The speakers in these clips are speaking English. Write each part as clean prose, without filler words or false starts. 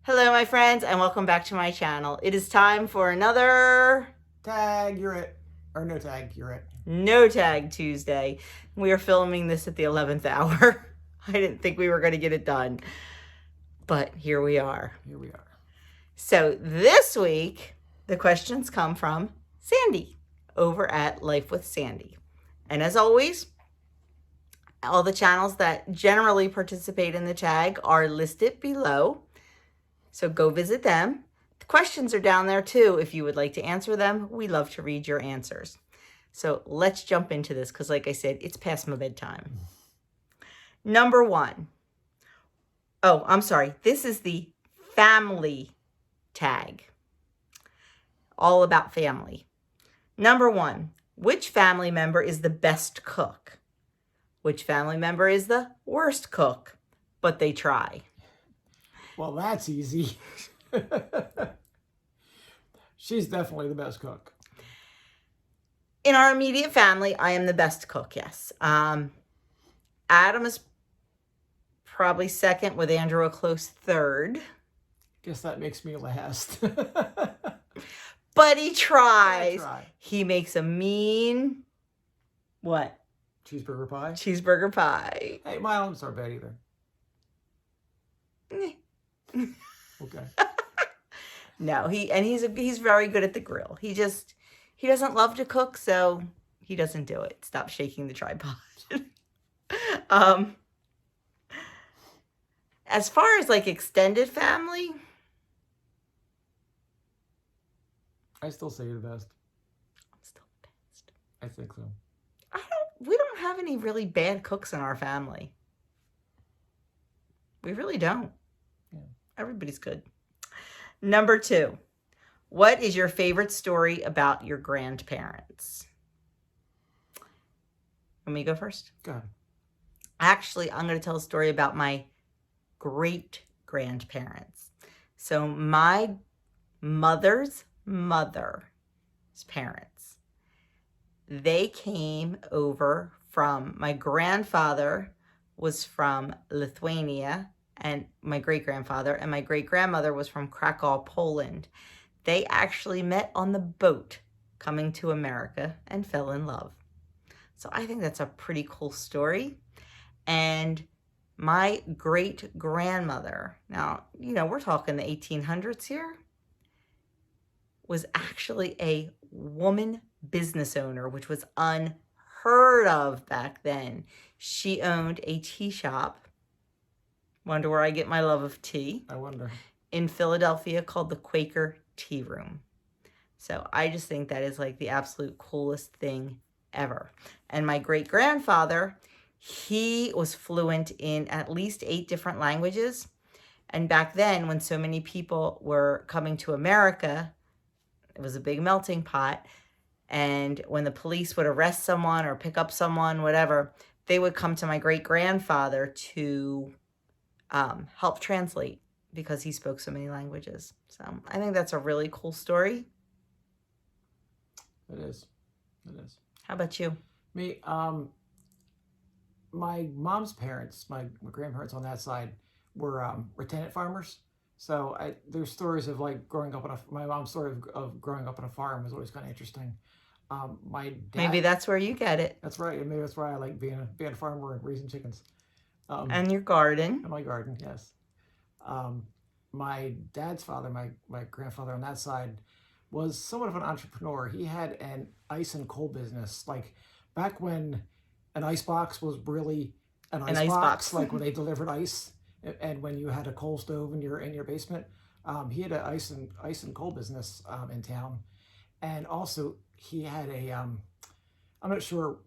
Hello, my friends, and welcome back to my channel. It is time for another Tag, you're it. Or no tag, you're it. No Tag Tuesday. We are filming this at the 11th hour. I didn't think we were going to get it done, but here we are. Here we are. So this week, the questions come from Sandy over at Life with Sandy. And as always, all the channels that generally participate in the tag are listed below. So go visit them. The questions are down there too. If you would like to answer them, we love to read your answers. So let's jump into this because, like I said, it's past my bedtime. Number one. Oh, I'm sorry. This is the family tag. All about family. Number one. Which family member is the best cook? Which family member is the worst cook? But they try. Well, that's easy. She's definitely the best cook. In our immediate family, I am the best cook, yes. Adam is probably second, with Andrew a close third. Guess that makes me last. But he tries. I try. He makes a mean, what? Cheeseburger pie? Cheeseburger pie. Hey, my omelets aren't bad either. Okay. No, he's very good at the grill. He doesn't love to cook, so he doesn't do it. Stop shaking the tripod. As far as like extended family, I still say you're the best. I'm still the best. I think so. We don't have any really bad cooks in our family. We really don't. Yeah. Everybody's good. Number two, what is your favorite story about your grandparents? Let me go first. Go ahead. Actually, I'm going to tell a story about my great-grandparents. So my mother's parents, they came over from, my grandfather was from Lithuania, and my great-grandfather, and my great-grandmother was from Krakow, Poland. They actually met on the boat coming to America and fell in love. So I think that's a pretty cool story. And my great-grandmother, now, we're talking the 1800s here, was actually a woman business owner, which was unheard of back then. She owned a tea shop. Wonder where I get my love of tea. I wonder. In Philadelphia, called the Quaker Tea Room. So I just think that is like the absolute coolest thing ever. And my great-grandfather, he was fluent in at least 8 different languages. And back then, when so many people were coming to America, it was a big melting pot. And when the police would arrest someone or pick up someone, whatever, they would come to my great-grandfather to help translate because he spoke so many languages. So I think that's a really cool story. It is. It is. How about you? Me, my mom's parents, my grandparents on that side, were tenant farmers. So there's stories of like growing up on my mom's story of growing up on a farm was always kind of interesting. My dad, Maybe that's where you get it. That's right. And maybe that's why I like being a farmer and raising chickens. And your garden. And my garden, yes. My dad's father, my grandfather on that side, was somewhat of an entrepreneur. He had an ice and coal business. Like back when an ice box was really an ice box, like when they delivered ice, and when you had a coal stove in your basement. He had an ice and coal business in town, and also he had a I'm not sure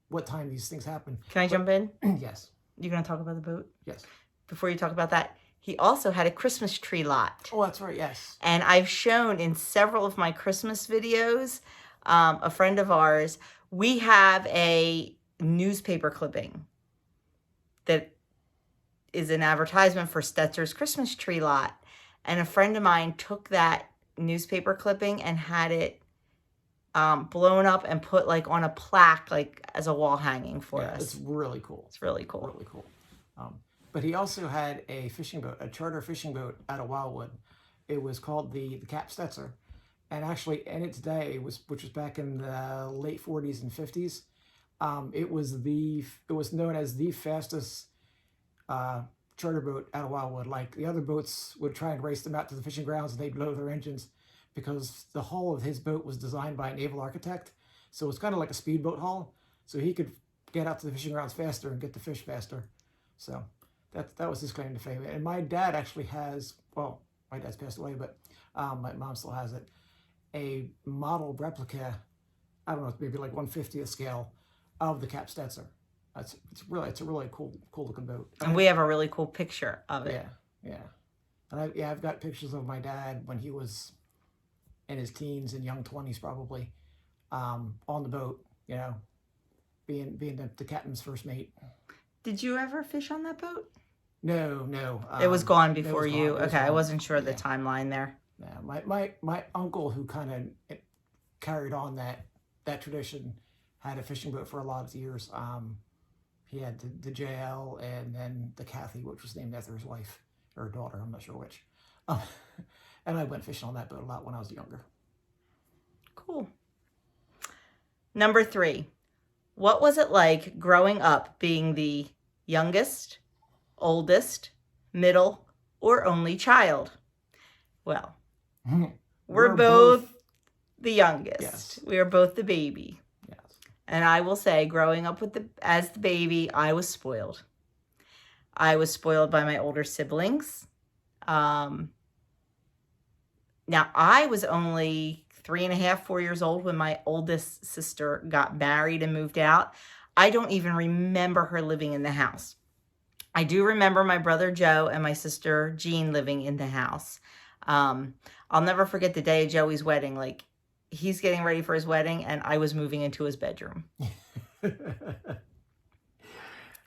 what time these things happen. Can I jump in? Yes. You're going to talk about the boat? Yes. Before you talk about that, he also had a Christmas tree lot. Oh, that's right, yes. And I've shown in several of my Christmas videos, a friend of ours, we have a newspaper clipping that is an advertisement for Stetzer's Christmas tree lot. And a friend of mine took that newspaper clipping and had it blown up and put like on a plaque, like as a wall hanging for us. It's really cool. It's really cool. Really cool. But he also had a fishing boat, a charter fishing boat out of Wildwood. It was called the Cap Stetzer. And actually, in its day, which was back in the late 40s and 50s, it was known as the fastest charter boat out of Wildwood. Like the other boats would try and race them out to the fishing grounds and they'd blow their engines because the hull of his boat was designed by a naval architect. So it's kind of like a speedboat hull. So he could get out to the fishing grounds faster and get the fish faster. So that was his claim to fame. And my dad actually has, well, my dad's passed away, but my mom still has it, a model replica, I don't know, maybe like 1/50th scale of the Cap Stetzer. It's a really cool looking boat. And we have a really cool picture of it. Yeah. And I've got pictures of my dad when he was in his teens and young 20s probably, on the boat, you know, being the captain's first mate. Did you ever fish on that boat? No. It was gone before you. Okay, I gone. wasn't sure of the timeline there. Yeah, my uncle, who kind of carried on that tradition, had a fishing boat for a lot of years. He had the JL and then the Kathy, which was named after his wife or daughter. I'm not sure which. And I went fishing on that boat a lot when I was younger. Cool. Number 3. What was it like growing up being the youngest, oldest, middle, or only child? Well, we're both the youngest. Yes. We are both the baby. Yes. And I will say, growing up as the baby, I was spoiled. I was spoiled by my older siblings. Now, I was only 3.5, 4 years old when my oldest sister got married and moved out. I don't even remember her living in the house. I do remember my brother Joe and my sister Jean living in the house. I'll never forget the day of Joey's wedding. Like, he's getting ready for his wedding, and I was moving into his bedroom. Don't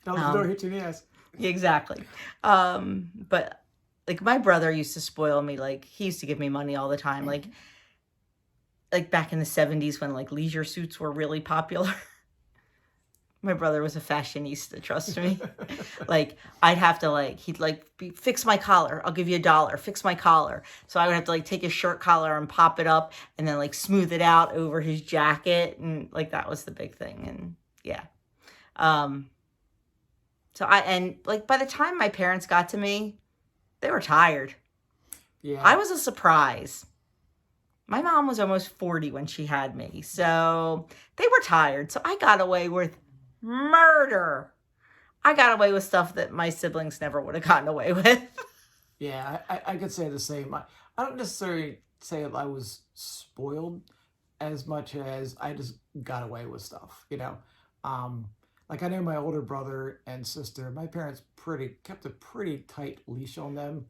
the door hit you in the ass. Exactly. But like my brother used to spoil me. Like he used to give me money all the time. Like back in the 70s when like leisure suits were really popular. My brother was a fashionista, trust me. Like I'd have to he'd fix my collar. I'll give you $1. Fix my collar. So I would have to take his shirt collar and pop it up and then smooth it out over his jacket. And that was the big thing. And yeah. So by the time my parents got to me, they were tired. Yeah. I was a surprise. My mom was almost 40 when she had me. So they were tired. So I got away with murder. I got away with stuff that my siblings never would have gotten away with. Yeah, I could say the same. I don't necessarily say that I was spoiled as much as I just got away with stuff, you know. I know my older brother and sister, my parents kept a pretty tight leash on them.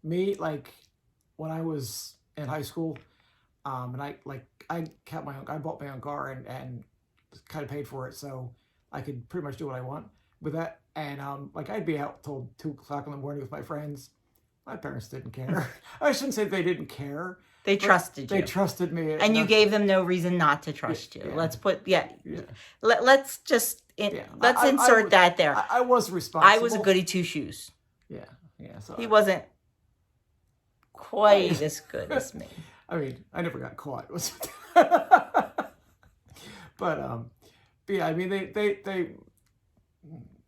Me, when I was in high school, and I bought my own car and kind of paid for it, so I could pretty much do what I want with that. And I'd be out till 2:00 in the morning with my friends. My parents didn't care. I shouldn't say they didn't care. They trusted you. They trusted me, and you gave them no reason not to trust you. Yeah. Let's put let's I insert that there. I was responsible. I was a goody two shoes. Yeah. So he wasn't quite as good as me. I mean, I never got caught. But yeah, I mean, they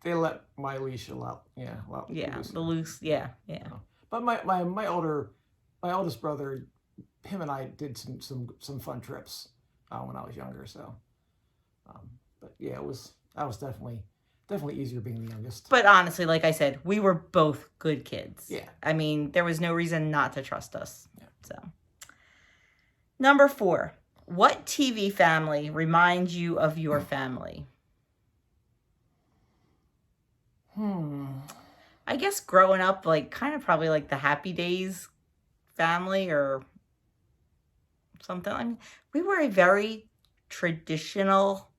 let my leash a lot. Yeah, well, the loose. Yeah. But my oldest brother, him and I did some fun trips when I was younger. So, but yeah, I was definitely easier being the youngest. But honestly, like I said, we were both good kids. Yeah. I mean, there was no reason not to trust us. Yeah. So, number 4. What TV family reminds you of your family? I guess growing up, probably the Happy Days family or something. I mean, we were a very traditional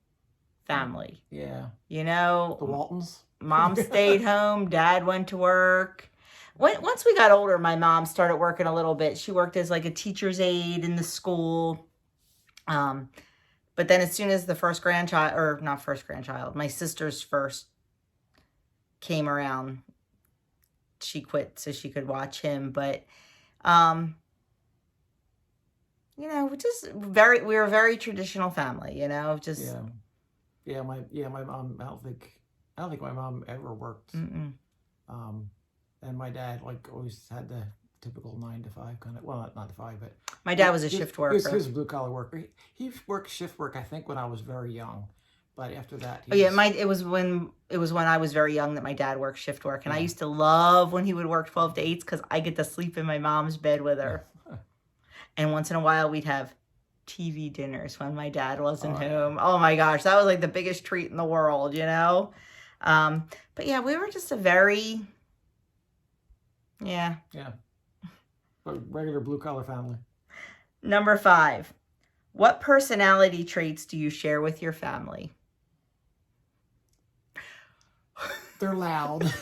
family. Yeah. You know? The Waltons. Mom stayed home. Dad went to work. Once we got older, my mom started working a little bit. She worked as a teacher's aide in the school. But then as soon as the my sister's first came around, she quit so she could watch him. But, we were a very traditional family, just. My mom, I don't think my mom ever worked. And my dad, like, always had the typical 9 to 5 kind of, well, not 9 to 5, but. My dad was a shift worker. He was a blue collar worker. He worked shift work, I think, when I was very young. But after that, it was when I was very young that my dad worked shift work, and I used to love when he would work 12 to 8 because I get to sleep in my mom's bed with her. And once in a while, we'd have TV dinners when my dad wasn't home. Oh my gosh, that was like the biggest treat in the world, But yeah, we were just a very, a regular blue collar family. Number 5, what personality traits do you share with your family? They're loud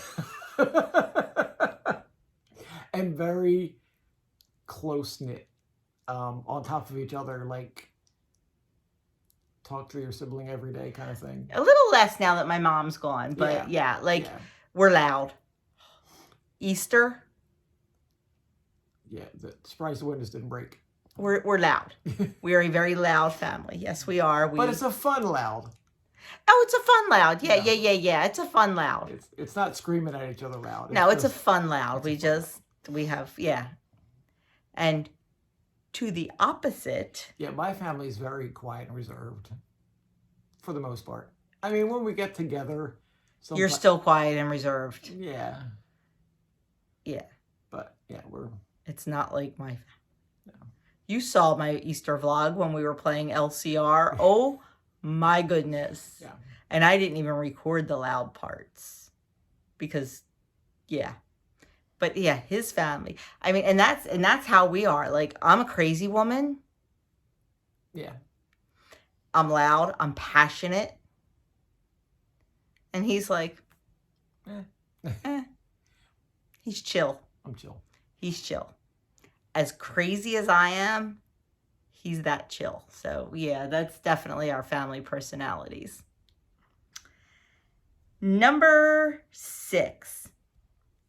and very close-knit, on top of each other, like talk to your sibling every day kind of thing. A little less now that my mom's gone, but we're loud. Easter. Yeah, surprised the windows didn't break. We're loud. We are a very loud family. Yes, we are. But it's a fun loud. Oh, it's a fun loud. Yeah. It's a fun loud. It's not screaming at each other loud. No, it's a fun loud. We have. And to the opposite. Yeah, my family is very quiet and reserved for the most part. I mean, when we get together. You're still quiet and reserved. Yeah. Yeah. But, It's not like my. No. You saw my Easter vlog when we were playing LCR. Oh, my goodness. Yeah. And I didn't even record the loud parts. Because, But his family. I mean, and that's how we are. Like, I'm a crazy woman. Yeah. I'm loud. I'm passionate. And he's like, He's chill. I'm chill. He's chill. As crazy as I am, he's that chill. So, that's definitely our family personalities. Number 6.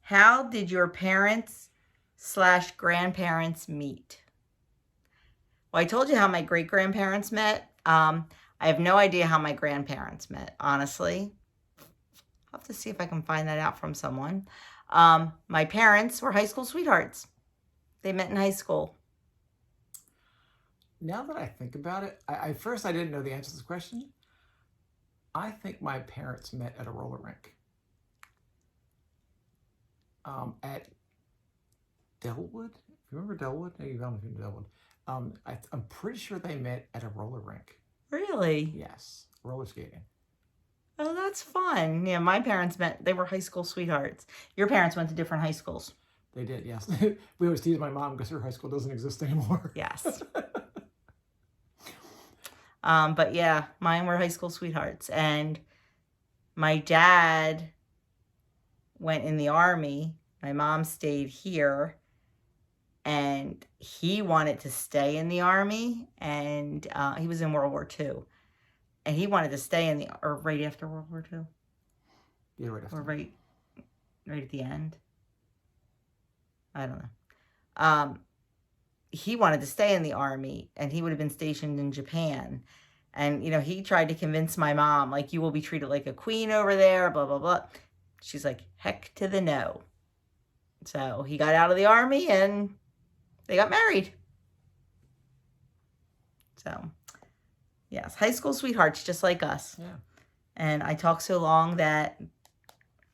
How did your parents/grandparents meet? Well, I told you how my great-grandparents met. I have no idea how my grandparents met, honestly. I'll have to see if I can find that out from someone. My parents were high school sweethearts. They met in high school. Now that I think about it, I first I didn't know the answer to this question. I think my parents met at a roller rink. At Delwood. You remember Delwood? No, you don't know Delwood. I'm pretty sure they met at a roller rink. Really? Yes, roller skating. Oh, that's fun. Yeah, my parents met. They were high school sweethearts. Your parents went to different high schools. They did, yes. We always tease my mom because her high school doesn't exist anymore. Yes. But mine were high school sweethearts. And my dad went in the Army. My mom stayed here. And he wanted to stay in the Army. And he was in World War II. And he wanted to stay or right after World War II. Yeah, right after. Or right at the end. I don't know. He wanted to stay in the Army, and he would have been stationed in Japan. And, he tried to convince my mom, like, you will be treated like a queen over there, blah, blah, blah. She's like, heck to the no. So he got out of the Army, and they got married. So, yes, high school sweethearts, just like us. Yeah. And I talked so long that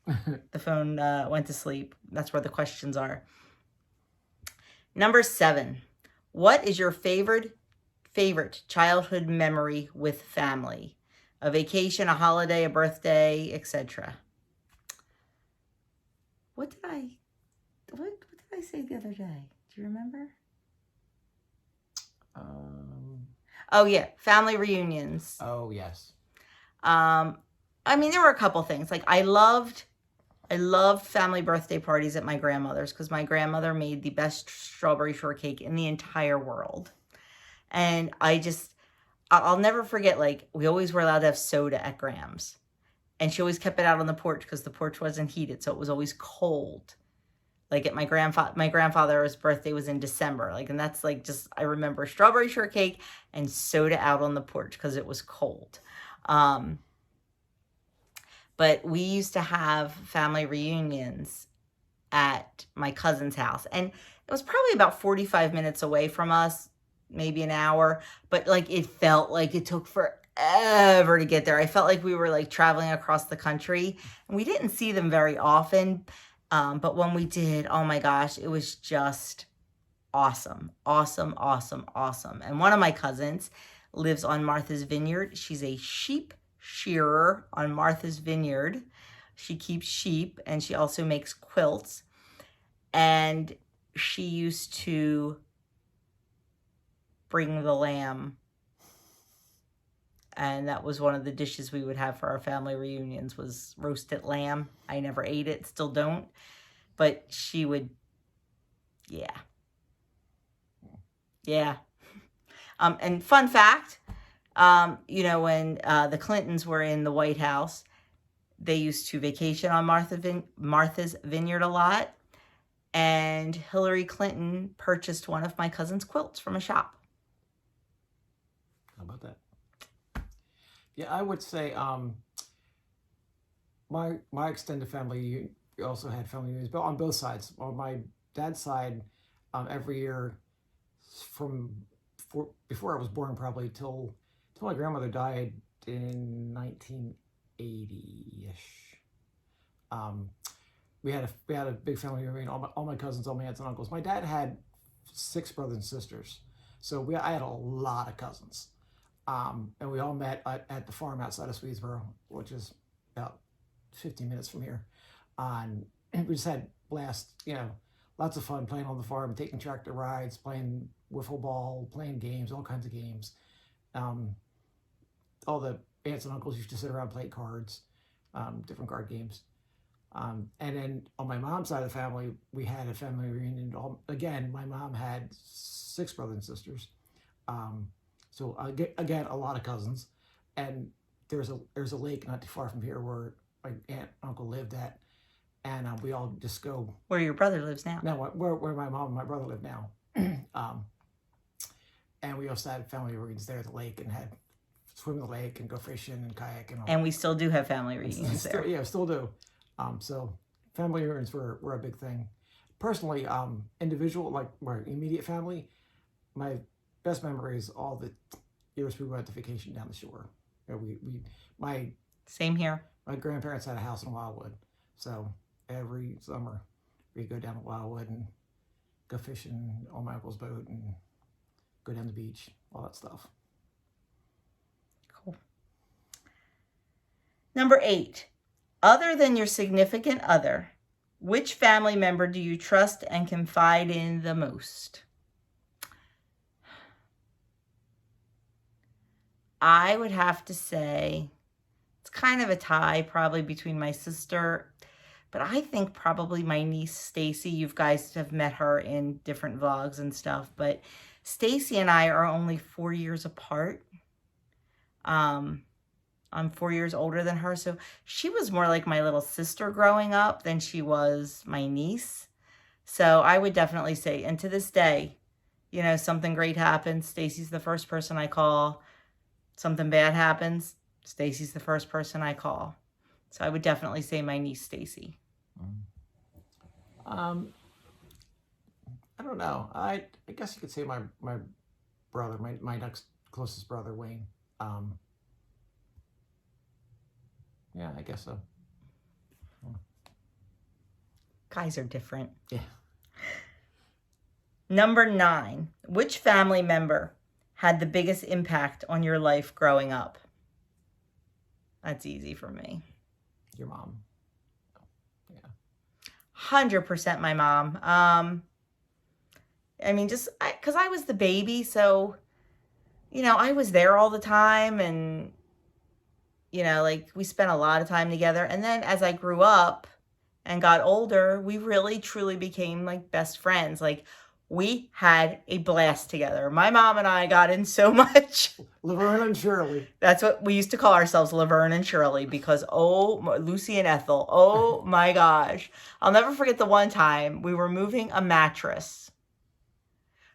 the phone went to sleep. That's where the questions are. Number 7. What is your favorite childhood memory with family? A vacation, a holiday, a birthday, etc. What did I say the other day? Do you remember? Oh yeah, family reunions. Oh yes. I mean, there were a couple things. Like I loved family birthday parties at my grandmother's because my grandmother made the best strawberry shortcake in the entire world. And I'll never forget, like, we always were allowed to have soda at Graham's. And she always kept it out on the porch because the porch wasn't heated, so it was always cold. Like at my grandfather's birthday was in December. Like, and that's like just, I remember strawberry shortcake and soda out on the porch because it was cold. But we used to have family reunions at my cousin's house. And it was probably about 45 minutes away from us, maybe an hour. But like, it felt like it took forever to get there. I felt like we were like traveling across the country, and we didn't see them very often. But when we did, oh my gosh, it was just awesome, awesome, awesome, awesome. And one of my cousins lives on Martha's Vineyard. She's a sheep shearer on Martha's Vineyard. She keeps sheep, and she also makes quilts. And she used to bring the lamb. And that was one of the dishes we would have for our family reunions, was roasted lamb. I never ate it, still don't. But she would, yeah. Yeah. And fun fact, you know, when the Clintons were in the White House, they used to vacation on Martha's Vineyard a lot. And Hillary Clinton purchased one of my cousin's quilts from a shop. How about that? Yeah, I would say my extended family also had family reunions, but on both sides. On my dad's side, every year before I was born, probably till my grandmother died in 1980-ish. We had a big family reunion. All my cousins, all my aunts and uncles. My dad had 6 brothers and sisters, so I had a lot of cousins. And we all met at the farm outside of Swedesboro, which is about 15 minutes from here. And we just had blast, you know, lots of fun playing on the farm, taking tractor rides, playing wiffle ball, playing games, all kinds of games. All the aunts and uncles used to sit around and play cards, different card games. And then on my mom's side of the family, we had a family reunion. Again, my mom had 6 brothers and sisters. So again, a lot of cousins, and there's a lake not too far from here where my aunt and uncle lived at, and we all just go where your brother lives now. No, where my mom and my brother live now, and we also had family reunions there at the lake and had swim in the lake and go fishing and kayak and all. And we still do have family reunions there. Yeah, still do. So family reunions were a big thing. Personally, individual, like my immediate family, my best memory is all the years we went to vacation down the shore. You know, Same here. My grandparents had a house in Wildwood, so every summer we'd go down to Wildwood and go fishing on my uncle's boat and go down the beach, all that stuff. Cool. Number 8, other than your significant other, which family member do you trust and confide in the most? I would have to say it's kind of a tie probably between my sister, but I think probably my niece Stacy. You guys have met her in different vlogs and stuff, but Stacy and I are only 4 years apart. I'm 4 years older than her, so she was more like my little sister growing up than she was my niece. So I would definitely say, and to this day, you know, something great happens, Stacy's the first person I call. Something bad happens, Stacy's the first person I call. So I would definitely say my niece Stacy. I don't know. I guess you could say my brother, my next closest brother, Wayne. Yeah, I guess so. Guys are different. Yeah. Number 9, which family member had the biggest impact on your life growing up? That's easy for me. Your mom. Yeah. 100% my mom. I mean, just because I was the baby, so, you know, I was there all the time, and, you know, like, we spent a lot of time together. And then as I grew up and got older, we really truly became like best friends. Like, We had a blast together. My mom and I got in so much. Laverne and Shirley. That's what we used to call ourselves, Laverne and Shirley, because Lucy and Ethel. Oh my gosh. I'll never forget the one time we were moving a mattress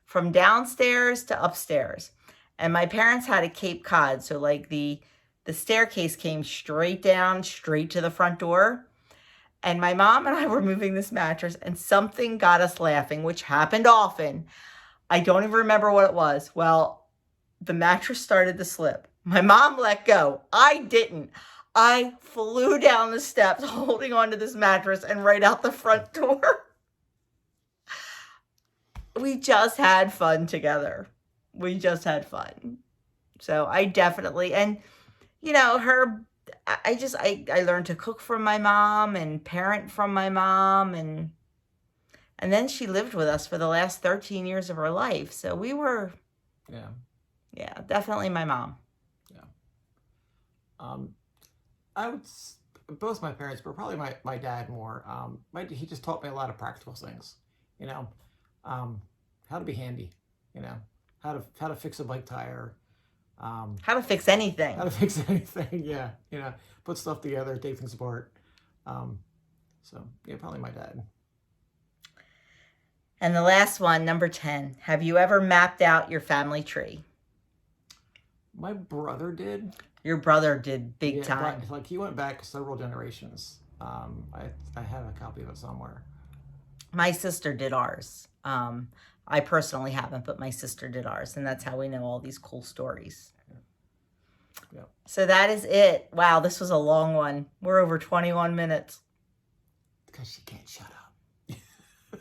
from downstairs to upstairs. And my parents had a Cape Cod. So like the staircase came straight down, straight to the front door. And my mom and I were moving this mattress and something got us laughing, which happened often. I don't even remember what it was. Well, the mattress started to slip. My mom let go. I didn't. I flew down the steps holding onto this mattress and right out the front door. We just had fun together. We just had fun. So I definitely, and you know, I learned to cook from my mom and parent from my mom, and then she lived with us for the last 13 years of her life. So we were, yeah, definitely my mom. Yeah. I would, both my parents, but probably my dad more. He just taught me a lot of practical things, you know, how to be handy, you know, how to fix a bike tire. How to fix anything. How to fix anything, yeah. You know, put stuff together, take things apart. So, yeah, probably my dad. And the last one, number 10. Have you ever mapped out your family tree? My brother did. Your brother did big time. But, like, he went back several generations. I have a copy of it somewhere. My sister did ours. I personally haven't, but my sister did ours, and that's how we know all these cool stories. Yep. So that is it. Wow, this was a long one. We're over 21 minutes. Because she can't shut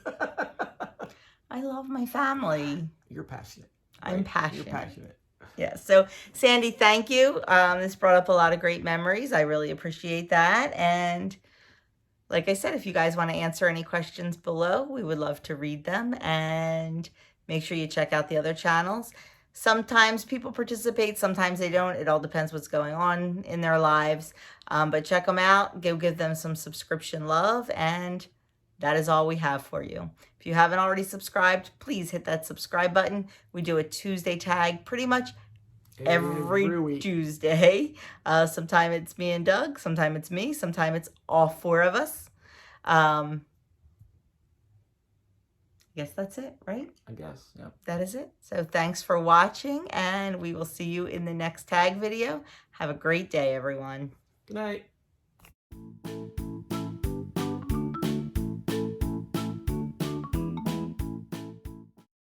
up. I love my family. You're passionate. Right? I'm passionate. You're passionate. Yeah, so Sandy, thank you. This brought up a lot of great memories. I really appreciate that. And like I said, if you guys want to answer any questions below, we would love to read them. And make sure you check out the other channels. Sometimes people participate, sometimes they don't. It all depends what's going on in their lives. But check them out. Give them some subscription love. And that is all we have for you. If you haven't already subscribed, please hit that subscribe button. We do a Tuesday tag pretty much every Tuesday. Sometime it's me and Doug. Sometime it's me. Sometime it's all four of us. I guess that's it, right? I guess, yeah. That is it. So thanks for watching, and we will see you in the next tag video. Have a great day, everyone. Good night.